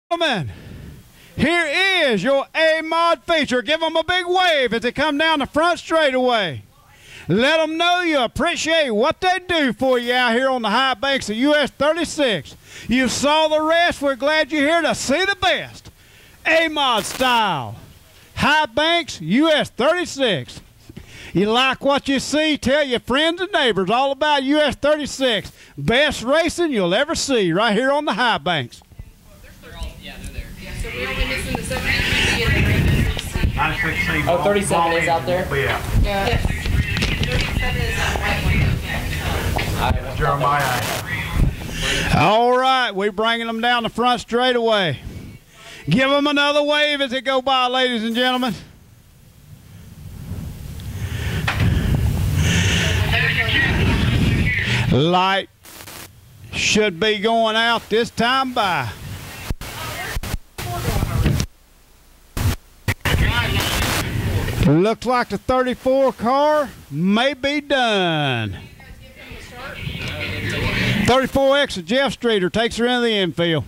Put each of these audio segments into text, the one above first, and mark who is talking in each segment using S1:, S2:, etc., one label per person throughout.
S1: Gentlemen, here is your A-Mod feature. Give them a big wave as they come down the front straightaway. Let them know you appreciate what they do for you out here on the high banks of US 36. You saw the rest. We're glad you're here to see the best. A-Mod style. High banks, US 36. You like what you see, tell your friends and neighbors all about US 36. Best racing you'll ever see right here on the high banks.
S2: Yeah, they're there.
S3: Yeah, so we're only missing the 750 and the
S2: 96C. Oh, 37 is out there?
S3: Yeah. Yes. 37 is that white one.
S2: Jeremiah.
S1: All right, we're bringing them down the front straightaway. Give them another wave as they go by, ladies and gentlemen. Light should be going out this time by. Looks like the 34 car may be done. 34X of Jeff Streeter takes her into the infield.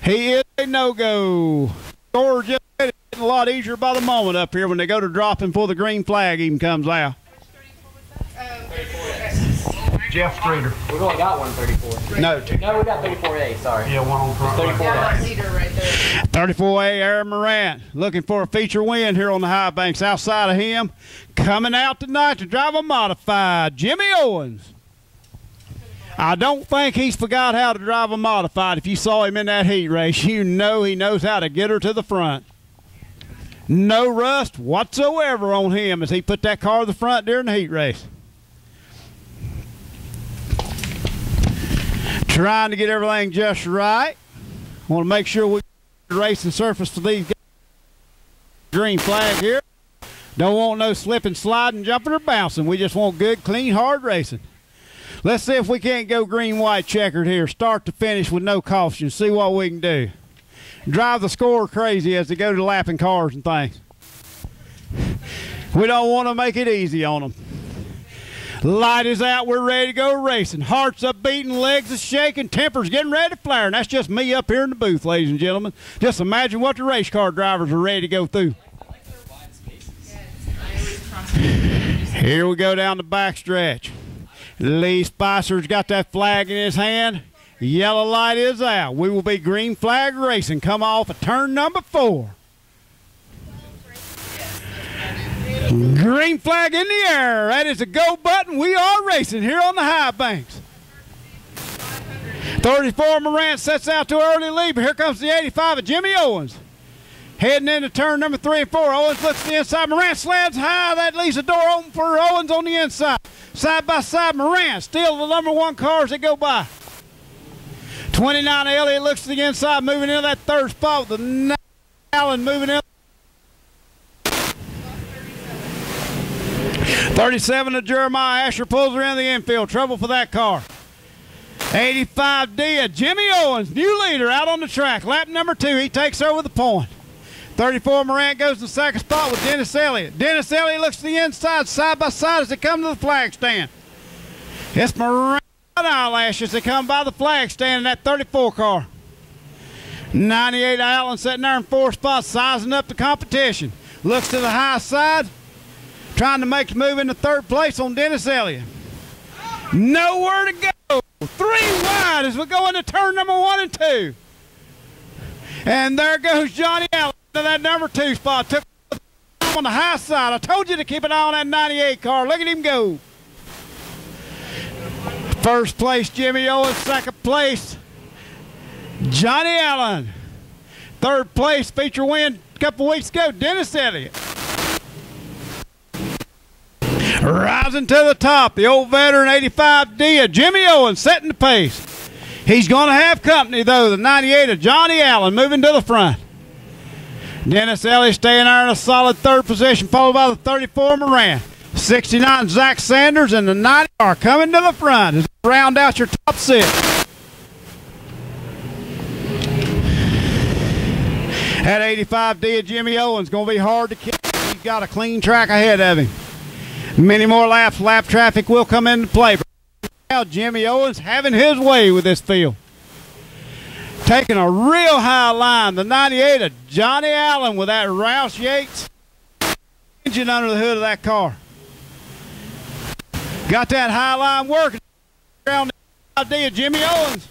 S1: He is a no-go. Score just getting a lot easier by the moment up here when they go to dropping before the green flag even comes out.
S2: Jeff Streeter. We've only got one 34.
S1: No,
S2: no, we got 34A, sorry. Yeah, one on front.
S3: 34 leader right there.
S1: 34A Aaron Morant looking for a feature win here on the high banks. Outside of him, coming out tonight to drive a modified, Jimmy Owens. I don't think he's forgot how to drive a modified. If you saw him in that heat race, you know he knows how to get her to the front. No rust whatsoever on him as he put that car to the front during the heat race. Trying to get everything just right. Want to make sure we get the racing surface for these guys. Green flag here. Don't want no slipping, sliding, jumping, or bouncing. We just want good, clean, hard racing. Let's see if we can't go green-white checkered here, start to finish with no caution. See what we can do. Drive the score crazy as they go to lapping cars and things. We don't want to make it easy on them. Light is out, we're ready to go racing. Hearts up beating, legs is shaking, tempers getting ready to flare. And that's just me up here in the booth, ladies and gentlemen. Just imagine what the race car drivers are ready to go through. Here we go down the backstretch. Lee Spicer's got that flag in his hand. Yellow light is out. We will be green flag racing. Come off of turn number 4. Green flag in the air. That is the go button. We are racing here on the high banks. 34 Morant sets out to early lead, but here comes the 85 of Jimmy Owens. Heading into turn number 3 and 4. Owens looks to the inside. Morant slams high. That leaves the door open for Owens on the inside. Side by side, Morant still the number 1 car as they go by. 29 Elliott looks to the inside, moving into that third spot with the Allen moving in. 37 of Jeremiah Asher pulls her in the infield. Trouble for that car. 85 D of Jimmy Owens, new leader out on the track. Lap number 2, he takes over the point. 34 Morant goes to the second spot with Dennis Elliott. Dennis Elliott looks to the inside, side by side as they come to the flag stand. It's Morant Eyelash as they come by the flag stand in that 34 car. 98 Allen sitting there in 4th spot, sizing up the competition. Looks to the high side, trying to make the move into 3rd place on Dennis Elliott. Nowhere to go. 3 wide as we go into turn number 1 and 2. And there goes Johnny Allen to that number 2 spot. Took on the high side. I told you to keep an eye on that 98 car. Look at him go. 1st place, Jimmy Owens. 2nd place, Johnny Allen. 3rd place, feature win a couple weeks ago, Dennis Elliott. Rising to the top, the old veteran 85D of Jimmy Owens setting the pace. He's going to have company, though, the 98 of Johnny Allen moving to the front. Dennis Elliott staying there in a solid 3rd position, followed by the 34 Moran. 69 Zach Sanders and the 90 are coming to the front as you round out your top 6. That 85D of Jimmy Owens going to be hard to catch. He's got a clean track ahead of him. Many more laps. Lap traffic will come into play. Now Jimmy Owens having his way with this field. Taking a real high line, the 98 of Johnny Allen with that Rouse Yates engine under the hood of that car. Got that high line working around the idea of Jimmy Owens.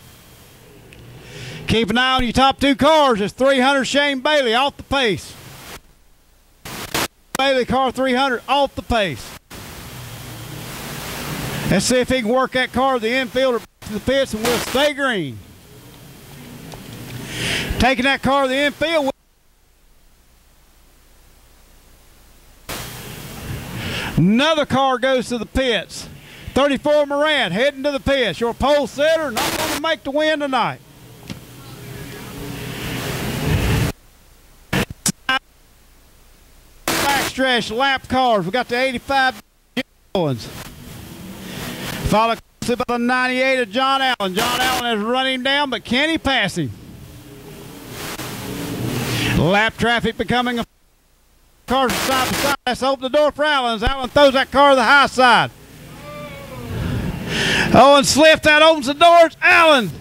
S1: Keep an eye on your top two cars. It's 300 Shane Bailey off the pace. Bailey car 300 off the pace. Let's see if he can work that car to the infield or to the pits, and we'll stay green. Taking that car to the infield. Another car goes to the pits. 34 Moran heading to the pits. Your pole setter not going to make the win tonight. Backstretch lap cars. We got the 85 Owens. Followed closely by the 98 of John Allen. John Allen has run him down, but can he pass him? Lap traffic becoming a cars side to side. Let's open the door for Allen. Allen throws that car to the high side. Owen slipped. That opens the doors. Allen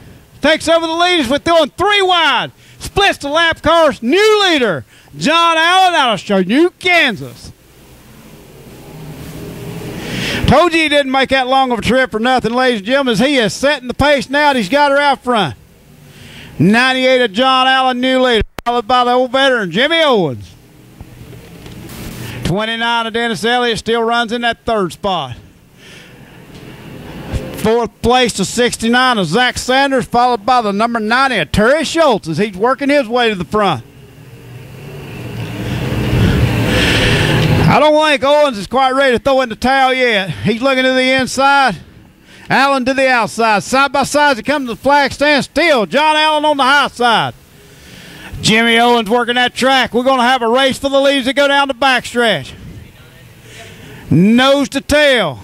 S1: takes over the lead. We're throwing 3 wide. Splits the lap cars. New leader, John Allen out of Chattanooga, Kansas. Told you he didn't make that long of a trip for nothing, ladies and gentlemen, as he is setting the pace now. He's got her out front. 98 of John Allen, new leader, followed by the old veteran, Jimmy Owens. 29 of Dennis Elliott still runs in that third spot. 4th place to 69 of Zach Sanders, followed by the number 90 of Terry Schultz as he's working his way to the front. I don't think Owens is quite ready to throw in the towel yet. He's looking to the inside. Allen to the outside. Side by side as he comes to the flag stand. Still, John Allen on the high side. Jimmy Owens working that track. We're going to have a race for the leads to go down the backstretch. Nose to tail.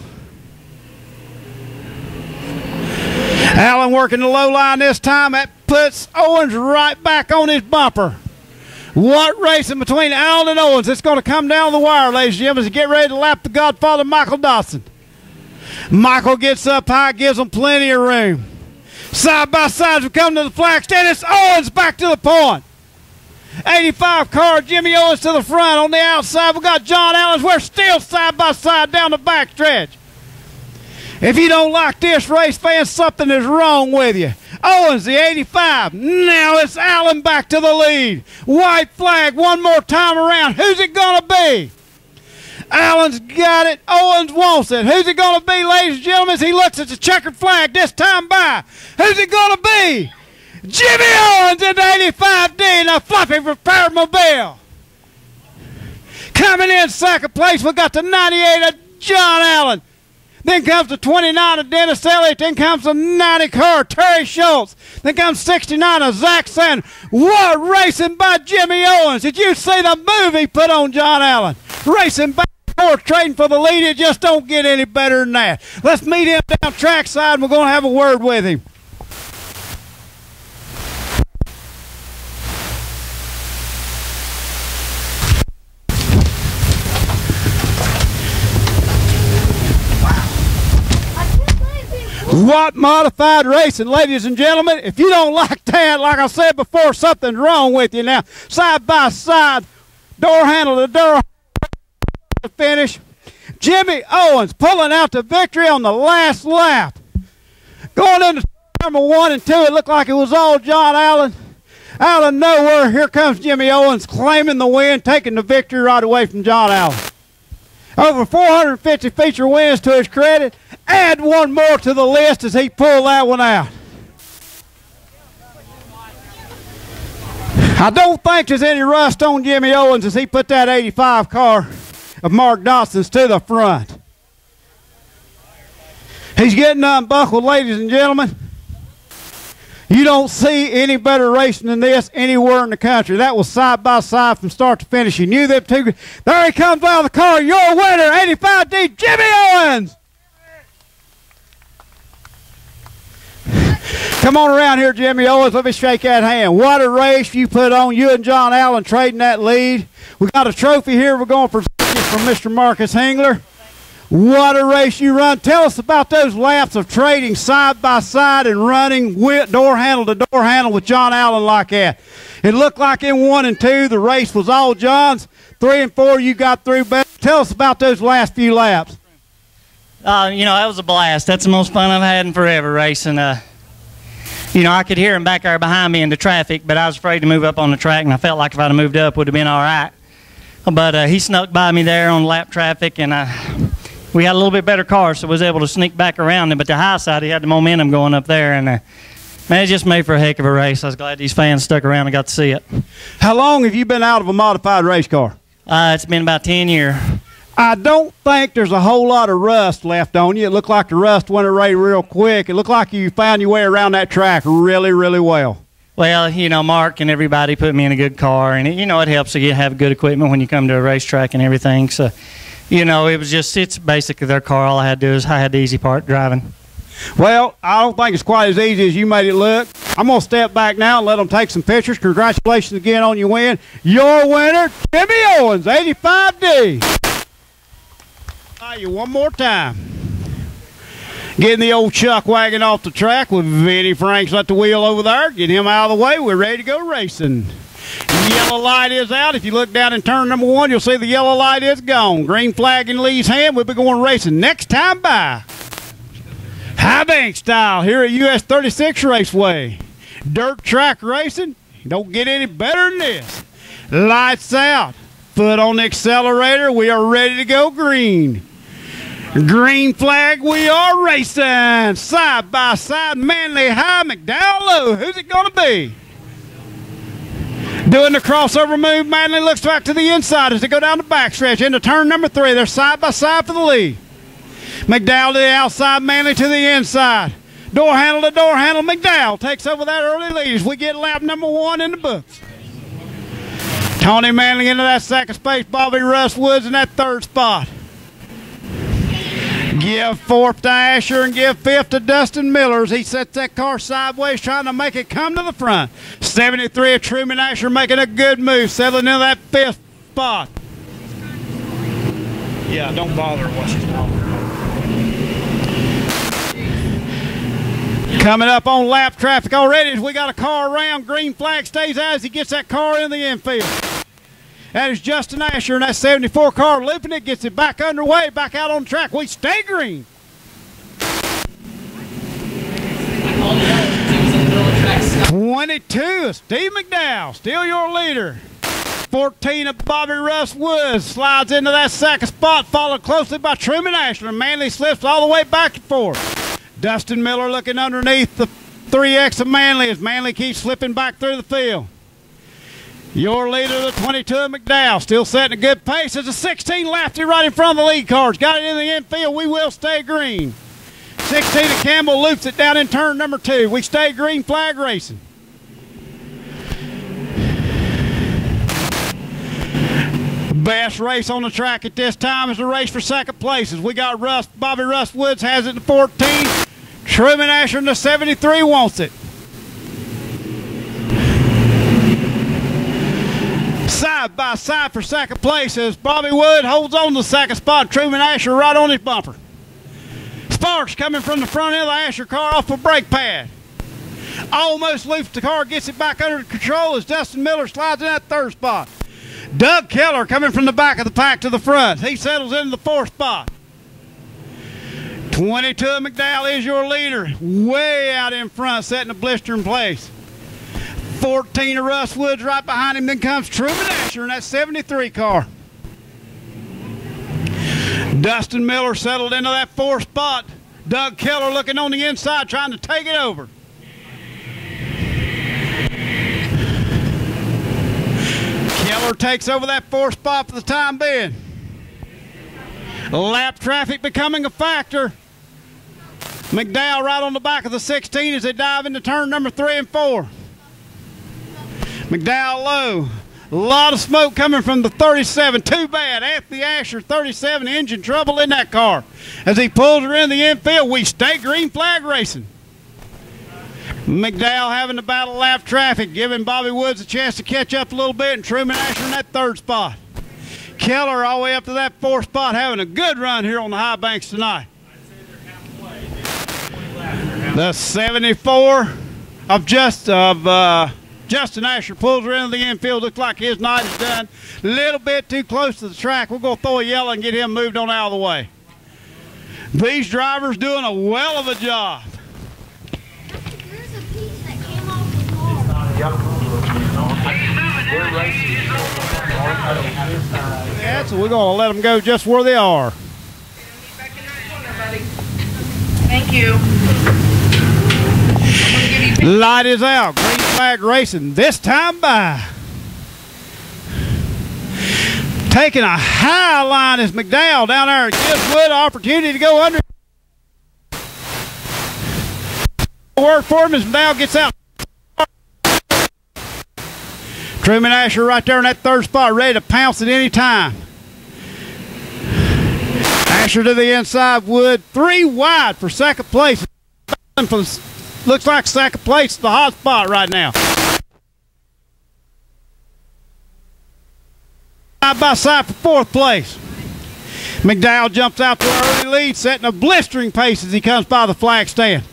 S1: Allen working the low line this time. That puts Owens right back on his bumper. What racing between Allen and Owens. It's going to come down the wire, ladies and gentlemen, to get ready to lap the Godfather, Michael Dawson. Michael gets up high, gives him plenty of room. Side by side as we come to the flag stand. It's Owens back to the point. 85 car, Jimmy Owens to the front. On the outside, we got John Allen. We're still side by side down the backstretch. If you don't like this race, fans, something is wrong with you. Owens, the 85. Now it's Allen back to the lead. White flag one more time around. Who's it going to be? Allen's got it. Owens wants it. Who's it going to be, ladies and gentlemen? As he looks at the checkered flag this time by. Who's it going to be? Jimmy Owens in the 85D in a fluffy repairmobile. Coming in second place, we got the 98 of John Allen. Then comes the 29 of Dennis Elliott. Then comes the 90 car, Terry Schultz. Then comes 69 of Zach Sanders. What racing by Jimmy Owens. Did you see the move he put on John Allen? Racing back and forth, trading for the lead. It just don't get any better than that. Let's meet him down trackside, and we're going to have a word with him. What modified racing, ladies and gentlemen. If you don't like that, like I said before, something's wrong with you now. Side by side, door handle to door to finish. Jimmy Owens pulling out the victory on the last lap. Going into number 1 and 2, it looked like it was all John Allen. Out of nowhere, here comes Jimmy Owens claiming the win, taking the victory right away from John Allen. Over 450 feature wins to his credit. Add one more to the list as he pulled that one out. I don't think there's any rust on Jimmy Owens as he put that 85 car of Mark Dawson's to the front. He's getting unbuckled, ladies and gentlemen. You don't see any better racing than this anywhere in the country. That was side by side from start to finish. You knew them two. There he comes out of the car. Your winner, 85D, Jimmy Owens. Come on around here, Jimmy Owens. Let me shake that hand. What a race you put on. You and John Allen trading that lead. We got a trophy here we're going to present you from Mr. Marcus Hengler. What a race you run. Tell us about those laps of trading side by side and running door handle to door handle with John Allen like that. It looked like in 1 and 2 the race was all John's. 3 and 4 you got through best. Tell us about those last few laps.
S4: You know, that was a blast. That's the most fun I've had in forever racing. You know, I could hear him back there behind me in the traffic, but I was afraid to move up on the track, and I felt like if I'd have moved up, it would have been all right. But he snuck by me there on lap traffic, and we had a little bit better car, so I was able to sneak back around him. But the high side, he had the momentum going up there, and man, it just made for a heck of a race. I was glad these fans stuck around and got to see it.
S1: How long have you been out of a modified race car?
S4: It's been about 10 years.
S1: I don't think there's a whole lot of rust left on you. It looked like the rust went away real quick. It looked like you found your way around that track really, really well.
S4: Well, you know, Mark and everybody put me in a good car, and, you know, it helps to have good equipment when you come to a racetrack and everything. So, you know, it's basically their car. All I had to do is I had the easy part driving.
S1: Well, I don't think it's quite as easy as you made it look. I'm going to step back now and let them take some pictures. Congratulations again on your win. Your winner, Jimmy Owens, 85D. You one more time. Getting the old chuck wagon off the track with Vinnie Franks at the wheel over there. Get him out of the way. We're ready to go racing. Yellow light is out. If you look down in turn number 1, you'll see the yellow light is gone. Green flag in Lee's hand. We'll be going racing next time by High Bank style here at US 36 Raceway. Dirt track racing. Don't get any better than this. Lights out. Foot on the accelerator. We are ready to go green. Green flag, we are racing. Side by side, Manley high, McDowell low. Who's it going to be? Doing the crossover move, Manley looks back to the inside as they go down the backstretch into turn number 3. They're side by side for the lead. McDowell to the outside, Manley to the inside. Door handle to door handle, McDowell takes over that early lead as we get lap number 1 in the books. Tony Manley into that second space, Bobby Russ Woods in that third spot. Give 4th to Asher and give 5th to Dustin Miller as he sets that car sideways trying to make it come to the front. 73 of Truman Asher making a good move, settling into that 5th spot. Yeah, don't bother what she's talking about. Coming up on lap traffic already as we got a car around. Green flag stays out as he gets that car in the infield. That is Justin Asher in that 74 car looping it, gets it back underway, back out on the track. We stay green. 22, Steve McDowell, still your leader. 14 of Bobby Russ Woods slides into that second spot, followed closely by Truman Asher. Manley slips all the way back and forth. Dustin Miller looking underneath the 3X of Manley as Manley keeps slipping back through the field. Your leader, the 22 of McDowell, still setting a good pace. There's a 16 lefty right in front of the lead cars. Got it in the infield. We will stay green. 16 of Campbell loops it down in turn number 2. We stay green flag racing. Best race on the track at this time is the race for second places. We got Bobby Russ Woods has it in 14. Truman Asher in the 73 wants it. Side by side for second place as Bobby Wood holds on to the second spot. Truman Asher right on his bumper. Sparks coming from the front end of the Asher car off a brake pad. Almost loops the car, gets it back under control as Dustin Miller slides in that third spot. Doug Keller coming from the back of the pack to the front. He settles into the 4th spot. 22 McDowell is your leader. Way out in front, setting a blister in place. 14 of Russ Woods right behind him. Then comes Truman Asher in that 73 car. Dustin Miller settled into that 4th spot. Doug Keller looking on the inside, trying to take it over. Keller takes over that 4th spot for the time being. Lap traffic becoming a factor. McDowell right on the back of the 16 as they dive into turn number 3 and 4. McDowell low. A lot of smoke coming from the 37. Too bad. Anthony Asher, 37, engine trouble in that car. As he pulls her in the infield, we stay green flag racing. McDowell having to battle lap traffic, giving Bobby Woods a chance to catch up a little bit, and Truman Asher in that 3rd spot. Keller all the way up to that 4th spot, having a good run here on the high banks tonight. The 74 of Justin Asher pulls her into the infield. Looks like his night is done. A little bit too close to the track. We're going to throw a yellow and get him moved on out of the way. These drivers doing a well of a job.
S5: There's a piece that came off the wall.
S1: Yeah, so we're going to let them go just where they are.
S3: Thank you.
S1: Light is out. Green flag racing this time by. Taking a high line is McDowell down there. Gives Wood an opportunity to go under. Work for him as McDowell gets out. Truman Asher right there in that 3rd spot, ready to pounce at any time. Asher to the inside, Wood 3 wide for 2nd place. Looks like 2nd place is the hot spot right now. Side by side for 4th place. McDowell jumps out to an early lead, setting a blistering pace as he comes by the flag stand.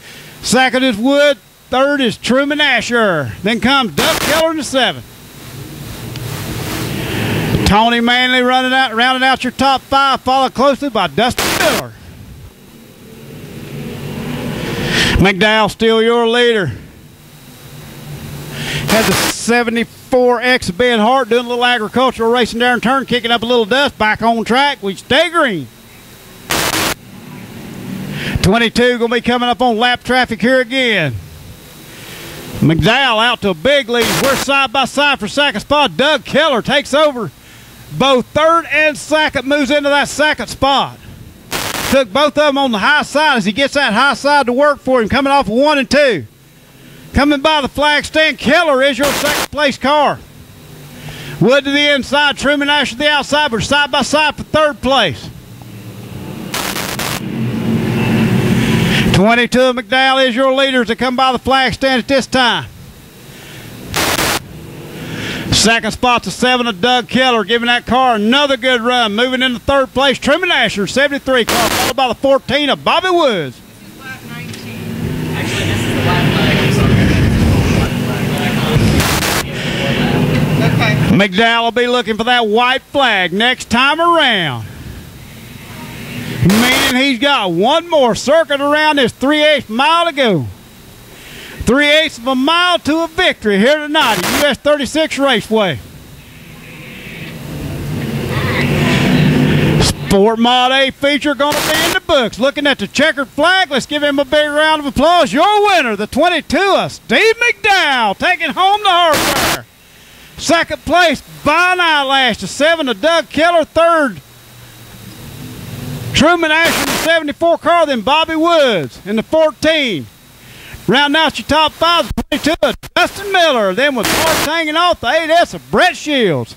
S1: 2nd is Wood, 3rd is Truman Asher. Then comes Doug Keller in the 7th. Tony Manley rounding out your top 5, followed closely by Dustin Miller. McDowell still your leader. Has the 74X of Ben Hart doing a little agricultural racing there in turn, kicking up a little dust, back on track. We stay green. 22 going to be coming up on lap traffic here again. McDowell out to a big lead. We're side by side for 2nd spot. Doug Keller takes over both 3rd and 2nd, moves into that 2nd spot. Took both of them on the high side as he gets that high side to work for him, coming off of 1 and 2. Coming by the flag stand, Keller is your 2nd place car. Wood to the inside, Truman Asher to the outside, but side by side for 3rd place. 22 of McDowell is your leaders to come by the flag stand at this time. 2nd spot's a 7 of Doug Keller, giving that car another good run. Moving into 3rd place, Truman Asher, 73 car, followed by the 14 of Bobby Woods.
S3: This is lap 19. Actually, this is the lap flag. I'm sorry. Okay.
S1: McDowell will be looking for that white flag next time around. Meaning he's got one more circuit around this 3/8 mile to go. 3/8 of a mile to a victory here tonight at US 36 Raceway. Sport Mod A feature going to be in the books. Looking at the checkered flag, let's give him a big round of applause. Your winner, the 22 of Steve McDowell, taking home the hardware. 2nd place, Bon Eyelash, the 7 of Doug Keller. 3rd, Truman Asher in the 74 car, then Bobby Woods in the 14. Rounding out your top 5, 22 of Dustin Miller. Then with cards hanging off, the 8S of Brett Shields.